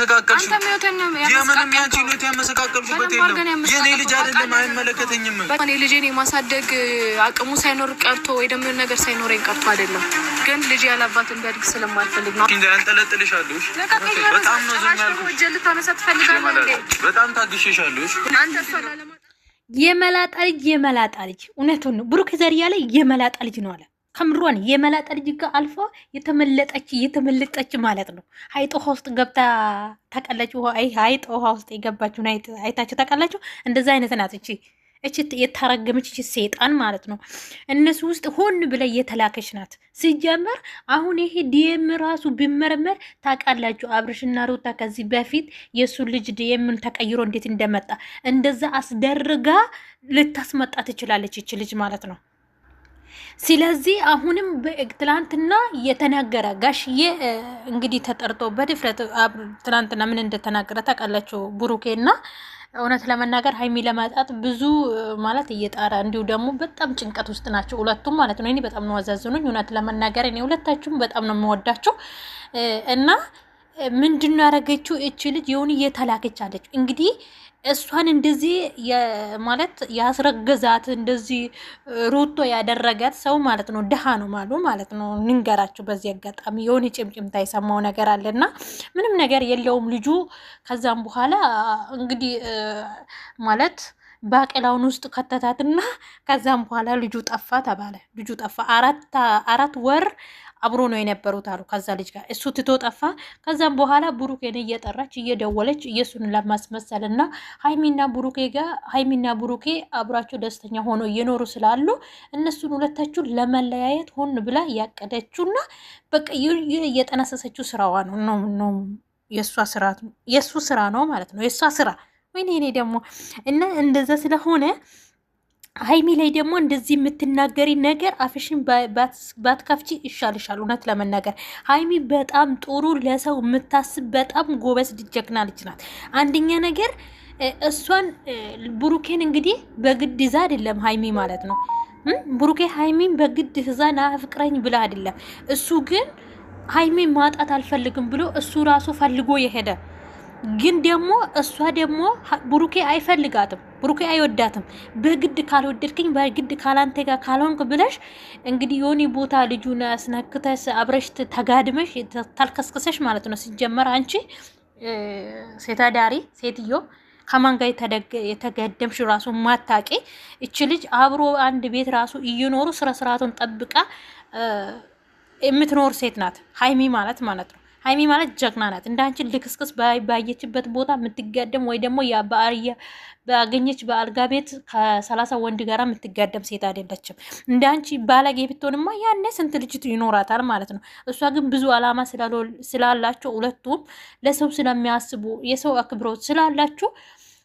አንተ ሚውተን ነው የምንም ያንቺ ነው ያመሰቃቀልኩበት የለም። የኔ ልጅ አይደለም አይመለከተኝም። እኔ ልጄን የማሳደግ አቅሙ ሳይኖር ቀርቶ ወይ ደግሞ ነገር ሳይኖረኝ ቀርቶ አይደለም፣ ግን ልጅ ያላባት እንዲያድግ ስለማልፈልግ ነው። እንዴ አንጠለጥልሻለሁ። በጣም ነው ዝም ያልኩሽ። ወጀል ታነሳ ትፈልጋለህ? በጣም ታግሼሻለሁ። አንተ ፈላለ የመላጣ ልጅ እውነቱን ነው። ብሩክ ዘሪያ ላይ የመላጣ ልጅ ነው አለ። ከምሯን የመላጣ ልጅ ጋር አልፎ የተመለጠች ማለት ነው። ሀይጥ ውሃ ውስጥ ገብታ ታውቃላችሁ? ሀይጥ ውሃ ውስጥ የገባችሁን አይታችሁ ታውቃላችሁ? እንደዛ አይነት ናት እቺ የታረገመች እቺ ሰይጣን ማለት ነው። እነሱ ውስጥ ሆን ብለ የተላከች ናት። ሲጀመር አሁን ይሄ ዲኤም ራሱ ቢመረመር ታውቃላችሁ፣ አብርሽና ሩታ ከዚህ በፊት የሱ ልጅ ዲኤምን ተቀይሮ እንዴት እንደመጣ እንደዛ አስደርጋ ልታስመጣ ትችላለች እቺ ልጅ ማለት ነው። ስለዚህ አሁንም ትላንትና የተናገረ ጋሽዬ እንግዲህ ተጠርቶ በድፍረት ትላንትና ምን እንደተናገረ ታውቃላችሁ? ብሩኬና እውነት ለመናገር ሀይሚ ለማጣት ብዙ ማለት እየጣራ እንዲሁ ደግሞ በጣም ጭንቀት ውስጥ ናቸው ሁለቱም ማለት ነው። እኔ በጣም ነው አዛዝኑኝ እውነት ለመናገር እኔ ሁለታችሁም በጣም ነው የምወዳቸው። እና ምንድነው ያደረገችው እቺ ልጅ የሆነ እየተላከች አለች እንግዲህ እሷን እንደዚህ ማለት ያስረገዛት እንደዚህ ሩቶ ያደረጋት ሰው ማለት ነው ደሃ ነው ማለት ነው። ንንገራችሁ በዚህ አጋጣሚ የሆነ ጭምጭምታ የሰማው ነገር አለና ምንም ነገር የለውም ልጁ። ከዛም በኋላ እንግዲህ ማለት ባቄላውን ውስጥ ከተታትና ከዛም በኋላ ልጁ ጠፋ ተባለ። ልጁ ጠፋ። አራት ወር አብሮ ነው የነበሩት አሉ ከዛ ልጅ ጋር። እሱ ትቶ ጠፋ። ከዛም በኋላ ብሩኬን እየጠራች እየደወለች እየሱን ለማስመሰልና ሀይሚና ብሩኬ አብራቸው ደስተኛ ሆኖ እየኖሩ ስላሉ እነሱን ሁለታችሁን ለመለያየት ሆን ብላ ያቀደችውና በቃ እየጠነሰሰችው ስራዋ ነው የሱ ስራ ነው ማለት ነው። የሷ ስራ ወይኔ እኔ ደግሞ እና እንደዛ ስለሆነ ሀይሚ ላይ ደግሞ እንደዚህ የምትናገሪ ነገር አፍሽን ባትከፍቺ ይሻልሻል። እውነት ለመናገር ሀይሚ በጣም ጥሩ ለሰው የምታስብ በጣም ጎበዝ ጀግና ልጅ ናት። አንደኛ ነገር እሷን ብሩኬን እንግዲህ በግድ ይዛ አይደለም ሀይሚ ማለት ነው። ብሩኬ ሀይሚን በግድ ይዛ ና ፍቅረኝ ብላ አይደለም። እሱ ግን ሀይሚን ማጣት አልፈልግም ብሎ እሱ ራሱ ፈልጎ የሄደ ግን ደግሞ እሷ ደግሞ ብሩኬ አይፈልጋትም፣ ብሩኬ አይወዳትም። በግድ ካልወደድክኝ በግድ ካላንተ ጋር ካልሆንክ ብለሽ እንግዲህ የሆነ ቦታ ልጁን አስነክተሽ አብረሽ ተጋድመሽ ታልከስከሰሽ ማለት ነው። ሲጀመር አንቺ ሴታዳሪ ሴትዮ ከማን ጋር የተገደምሽ ራሱ ማታቂ እቺ ልጅ አብሮ አንድ ቤት ራሱ እየኖሩ ስርዓቱን ጠብቃ የምትኖር ሴት ናት ሀይሚ ማለት ነው። ሀይሚ ማለት ጀግና ናት። እንዳንቺ ልክስክስ ባየችበት ቦታ የምትጋደም ወይ ደግሞ ባገኘች በአልጋ ቤት ከ30 ወንድ ጋር የምትጋደም ሴት አይደለችም። እንዳንቺ ባለጌ ብትሆንማ ያኔ ስንት ልጅቱ ይኖራታል ማለት ነው። እሷ ግን ብዙ አላማ ስላላቸው ሁለቱም ለሰው ስለሚያስቡ የሰው አክብሮት ስላላቸው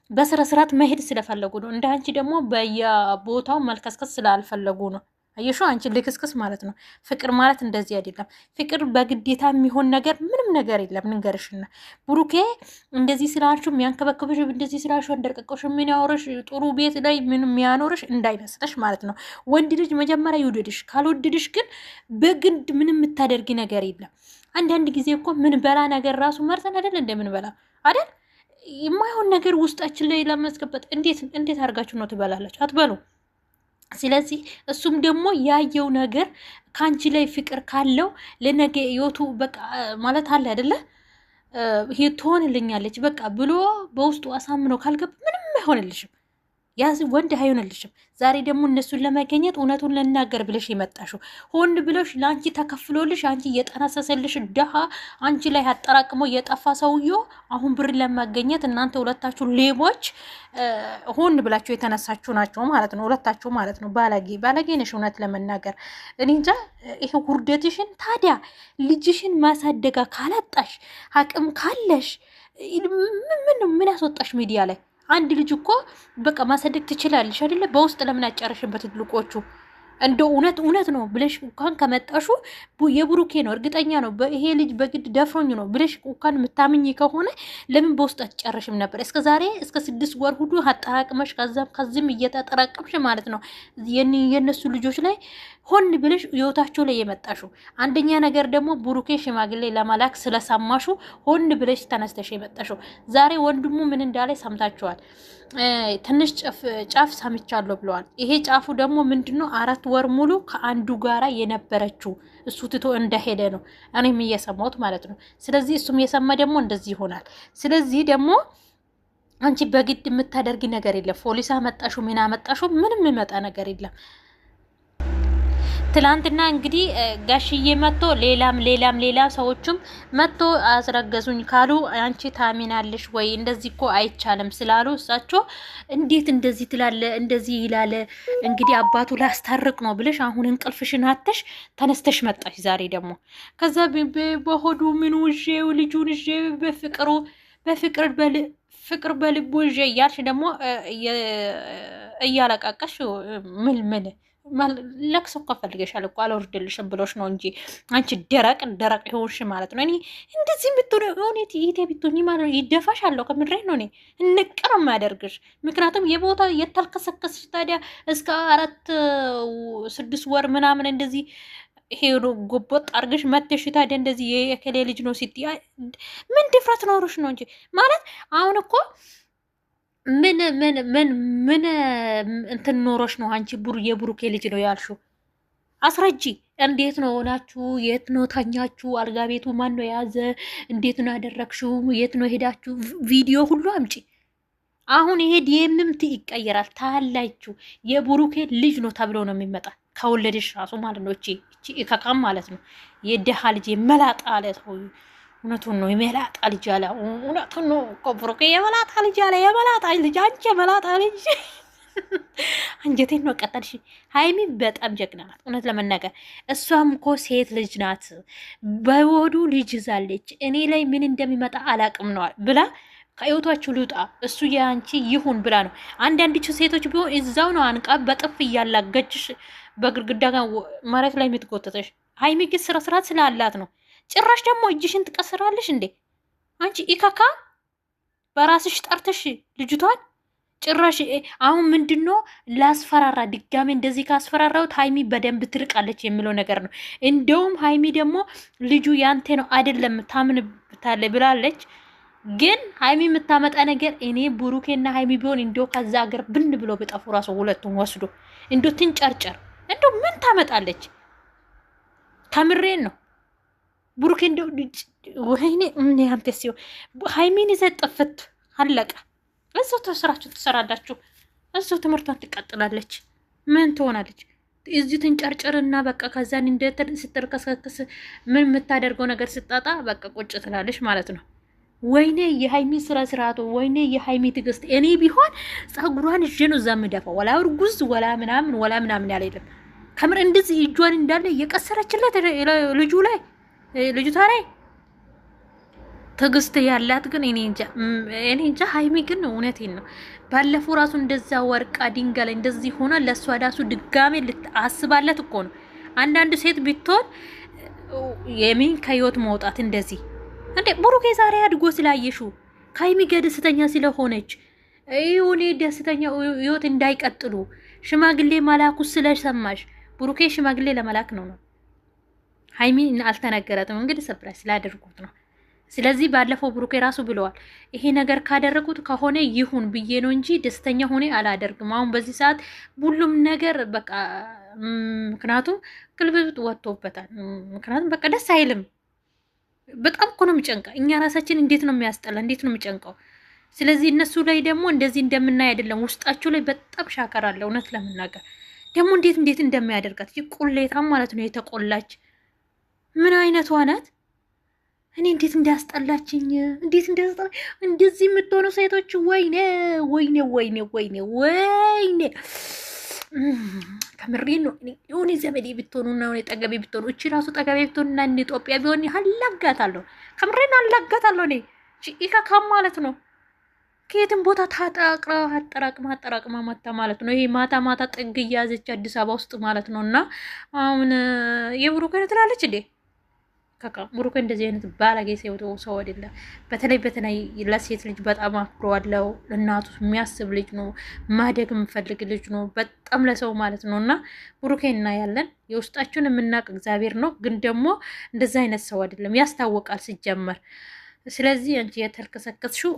በስነ ስርዓት መሄድ ስለፈለጉ ነው። እንዳንቺ ደግሞ በየቦታው መልከስከስ ስላልፈለጉ ነው። አየሹ አንቺ ልክስክስ ማለት ነው። ፍቅር ማለት እንደዚህ አይደለም። ፍቅር በግዴታ የሚሆን ነገር ምንም ነገር የለም። ንገርሽና ብሩኬ እንደዚህ ስላልሽው የሚያንከበክብሽ እንደዚህ ስላልሽው እንደርቀቀሽ የሚያወርሽ ጥሩ ቤት ላይ ምን የሚያኖርሽ እንዳይመስለሽ ማለት ነው። ወንድ ልጅ መጀመሪያ ይውደድሽ፣ ካልወደድሽ ግን በግድ ምንም የምታደርጊ ነገር የለም። አንዳንድ ጊዜ እኮ ምን በላ ነገር ራሱ መርጠን አይደል እንደምን በላ አይደል የማይሆን ነገር ውስጣችን ላይ ለማስገባት እንዴት አድርጋችሁ ነው ትበላላችሁ? አትበሉ። ስለዚህ እሱም ደግሞ ያየው ነገር ካንቺ ላይ ፍቅር ካለው ለነገ ህይወቱ በቃ ማለት አለ አይደለ ትሆንልኛለች በቃ ብሎ በውስጡ አሳምኖ ካልገባ ምንም አይሆንልሽም። ያዝ ወንድ አይሆንልሽም። ዛሬ ደግሞ እነሱን ለማገኘት እውነቱን ልናገር ብለሽ የመጣሽው ሆን ብለሽ ለአንቺ ተከፍሎልሽ አንቺ እየጠነሰሰልሽ ደሃ አንቺ ላይ አጠራቅሞ እየጠፋ ሰውዬው አሁን ብር ለማገኘት እናንተ ሁለታችሁ ሌቦች ሆን ብላችሁ የተነሳችሁ ናቸው ማለት ነው። ሁለታችሁ ማለት ነው። ባለጌ ነሽ እውነት ለመናገር እኔ እንጃ። ይሄ ውርደትሽን ታዲያ ልጅሽን ማሳደጋ ካላጣሽ አቅም ካለሽ ምን ያስወጣሽ ሚዲያ ላይ? አንድ ልጅ እኮ በቃ ማሳደግ ትችላለሽ አይደለ? በውስጥ ለምን አጨረሽበት? ትልቆቹ እንደው እውነት ነው ብለሽ እንኳን ከመጣሹ የብሩኬ ነው እርግጠኛ ነው ይሄ ልጅ በግድ ደፍሮኝ ነው ብለሽ እንኳን የምታምኝ ከሆነ ለምን በውስጥ አትጨረሽም ነበር? እስከ ዛሬ እስከ 6 ወር ሁሉ አጠራቅመሽ ከዚህም እየተጠራቀምሽ ማለት ነው የነሱ ልጆች ላይ ሆን ብለሽ ህይወታቸው ላይ የመጣሽው። አንደኛ ነገር ደግሞ ብሩኬ ሽማግሌ ለመላክ ስለሰማሹ ሆን ብለሽ ተነስተሽ የመጣሽው። ዛሬ ወንድሙ ምን እንዳለ ሰምታችኋል። ትንሽ ጫፍ ሰምቻለሁ ብለዋል። ይሄ ጫፉ ደግሞ ምንድነው? 4 ወር ሙሉ ከአንዱ ጋራ የነበረችው እሱ ትቶ እንደሄደ ነው እኔም እየሰማሁት ማለት ነው። ስለዚህ እሱም የሰማ ደግሞ እንደዚህ ይሆናል። ስለዚህ ደግሞ አንቺ በግድ የምታደርጊ ነገር የለም። ፖሊስ አመጣሹ ምን አመጣሹ ምንም የሚመጣ ነገር የለም። ትላንትና እንግዲህ ጋሽዬ መጥቶ ሌላም ሰዎችም መጥቶ አስረገዙኝ ካሉ አንቺ ታሚናለሽ ወይ? እንደዚህ እኮ አይቻልም ስላሉ እሳቸው እንዴት እንደዚህ ትላለ እንደዚህ ይላለ እንግዲህ አባቱ ላስታርቅ ነው ብለሽ አሁን እንቅልፍሽን አተሽ ተነስተሽ መጣሽ። ዛሬ ደግሞ ከዛ በሆዱ ምን ውዤው ልጁን እዤ ፍቅር በልቡ እዤ እያልሽ ደግሞ እያለቃቀሽ ምን ለቅሶ እኮ ፈልገሻል እኮ አልወርድልሽም ብሎሽ ነው እንጂ አንቺ ደረቅ ይሆንሽ ማለት ነው። እኔ እንደዚህ ብትሆን ሆኔት ይሄ ብትሆኝ ማለት ይደፋሻለሁ። ከምድሬ ነው እኔ እንቅር የማያደርግሽ። ምክንያቱም የቦታ የታልከሰከስሽ ታዲያ እስከ 4-6 ወር ምናምን እንደዚህ ሄዶ ጎቦጥ አርገሽ መተሽ ታዲያ እንደዚህ የከሌ ልጅ ነው ሲቲ ምን ድፍረት ኖሮሽ ነው እንጂ ማለት አሁን እኮ ምን እንትን ኖሮሽ ነው አንቺ የብሩኬ ልጅ ነው ያልሽው? አስረጂ። እንዴት ነው ሆናችሁ? የት ነው ተኛችሁ? አልጋ ቤቱ ማን ነው የያዘ? እንዴት ነው ያደረግሽው? የት ነው ሄዳችሁ? ቪዲዮ ሁሉ አምጪ። አሁን ይሄ ዲኤምም ይቀየራል ታላችሁ። የብሩኬ ልጅ ነው ተብሎ ነው የሚመጣ ከወለደሽ ራሱ ማለት ነው። እቺ ከካም ማለት ነው የደሃ ልጅ የመላጣ አለት ነው። እውነቱን ነው የመላጣ ልጅ አለ። እውነቱን ነው ብሩኬ የመላጣ ልጅ አለ። የመላጣ ልጅ አንቺ የመላጣ ልጅ አንጀቴን ነው ቀጠልሽ። ሀይሚ በጣም ጀግና ናት እውነት ለመናገር። እሷም እኮ ሴት ልጅ ናት፣ በወዱ ልጅ ይዛለች። እኔ ላይ ምን እንደሚመጣ አላቅም ነዋል ብላ ከህይወታችሁ ልውጣ እሱ የአንቺ ይሁን ብላ ነው። አንዳንድ ሴቶች ቢሆን እዛው ነው አንቃ በጥፍ እያላገችሽ በግድግዳ ጋር መሬት ላይ የምትጎተተሽ። ሀይሚ ግን ስርዓት ስላላት ነው። ጭራሽ ደግሞ እጅሽን ትቀስራለሽ እንዴ አንቺ ኢካካ! በራስሽ ጠርተሽ ልጅቷን ጭራሽ አሁን ምንድነው ላስፈራራ ድጋሜ እንደዚህ ካስፈራራውት ሀይሚ በደንብ ትርቃለች የሚለው ነገር ነው። እንደውም ሀይሚ ደግሞ ልጁ ያንተ ነው አይደለም ታምንብታለች ብላለች። ግን ሀይሚ የምታመጣ ነገር እኔ ብሩኬና ሀይሚ ቢሆን እንደው ከዛ ሀገር ብን ብሎ ቢጠፉ ራሱ ሁለቱን ወስዶ እንደው ትንጨርጨር እንደው ምን ታመጣለች? ከምሬን ነው ብሩኬ እንደው ወይኔ ምን ያንተ ሲሆን ሀይሚን ይዘጥፍት አለቀ። እዛው ተስራችሁ ትሰራላችሁ፣ እዛው ትምህርቷን ትቀጥላለች። ምን ትሆናለች? እዚህ ትንጨርጨርና በቃ ከዛን እንደ ስትርከሰከስ ምን የምታደርገው ነገር ስጣጣ በቃ ቁጭ ትላለች ማለት ነው። ወይኔ የሀይሚ ስርዓቱ፣ ወይኔ የሀይሚ ትዕግስት። እኔ ቢሆን ጸጉሯን እጄ ነው እዛ የምደፋው። ወላ እርጉዝ ወላ ምናምን ያለ የለም። ከምር እንደዚህ እጇን እንዳለ እየቀሰረችለት ልጅቷ ላይ ትዕግስት ያላት ግን እኔ እንጃ። ሀይሚ ግን እውነቴን ነው ባለፈው ራሱ እንደዛ ወርቃ ድንጋይ ላይ እንደዚህ ሆና ለእሷ ዳሱ ድጋሜ ልታስባለት እኮ ነው። አንዳንድ ሴት ቢትሆን የሚን ከህይወት መውጣት እንደዚህ እንዴ ብሩኬ ዛሬ አድጎ ስላየሹ ከሀይሚ ጋር ደስተኛ ስለሆነች ይሁኔ ደስተኛ ህይወት እንዳይቀጥሉ ሽማግሌ መላኩ ስለሰማሽ ብሩኬ ሽማግሌ ለመላክ ነው። ሀይሚ አልተነገረትም እንግዲህ ሰፕራይዝ ስላደርጉት ነው። ስለዚህ ባለፈው ብሩኬ ራሱ ብለዋል ይሄ ነገር ካደረጉት ከሆነ ይሁን ብዬ ነው እንጂ ደስተኛ ሆኔ አላደርግም። አሁን በዚህ ሰዓት ሁሉም ነገር በቃ ምክንያቱም ግልብጥ ወጥቶበታል። ምክንያቱም በቃ ደስ አይልም። በጣም እኮ ነው የሚጨንቀው። እኛ ራሳችን እንዴት ነው የሚያስጠላ፣ እንዴት ነው የሚጨንቀው። ስለዚህ እነሱ ላይ ደግሞ እንደዚህ እንደምናይ አይደለም። ውስጣቸው ላይ በጣም ሻከር አለ። እውነት ለመናገር ደግሞ እንዴት እንደሚያደርጋት ቁሌታም ማለት ነው። የተቆላች ምን አይነቷ ናት? እኔ እንዴት እንዳያስጠላችኝ፣ እንዴት እንዳያስጠላ እንደዚህ የምትሆኑ ሴቶች ወይኔ ከምሬ ነው። የሆነ ዘመዴ ብትሆኑና የሆነ ጠገቤ ብትሆኑ እቺ ራሱ ጠገቤ ብትሆኑና እንደ ኢትዮጵያ ቢሆን አላጋታለሁ። ከምሬ ነው አላጋታለሁ። እኔ ኢካካም ማለት ነው ከየትም ቦታ አጠራቅማ ማታ ማለት ነው። ይሄ ማታ ጥግ እያዘች አዲስ አበባ ውስጥ ማለት ነው። እና አሁን የብሩኬን ትላለች እንዴ ብሩክ እንደዚህ አይነት ባለጌ ሰው አይደለም። በተለይ ለሴት ልጅ በጣም አክብሯለው። ለእናቱ የሚያስብ ልጅ ነው። ማደግ የምፈልግ ልጅ ነው። በጣም ለሰው ማለት ነው። እና ብሩኬ እናያለን። የውስጣችሁን የምናውቅ እግዚአብሔር ነው። ግን ደግሞ እንደዚህ አይነት ሰው አይደለም፣ ያስታወቃል ሲጀመር። ስለዚህ አንቺ የተልከሰከስሽው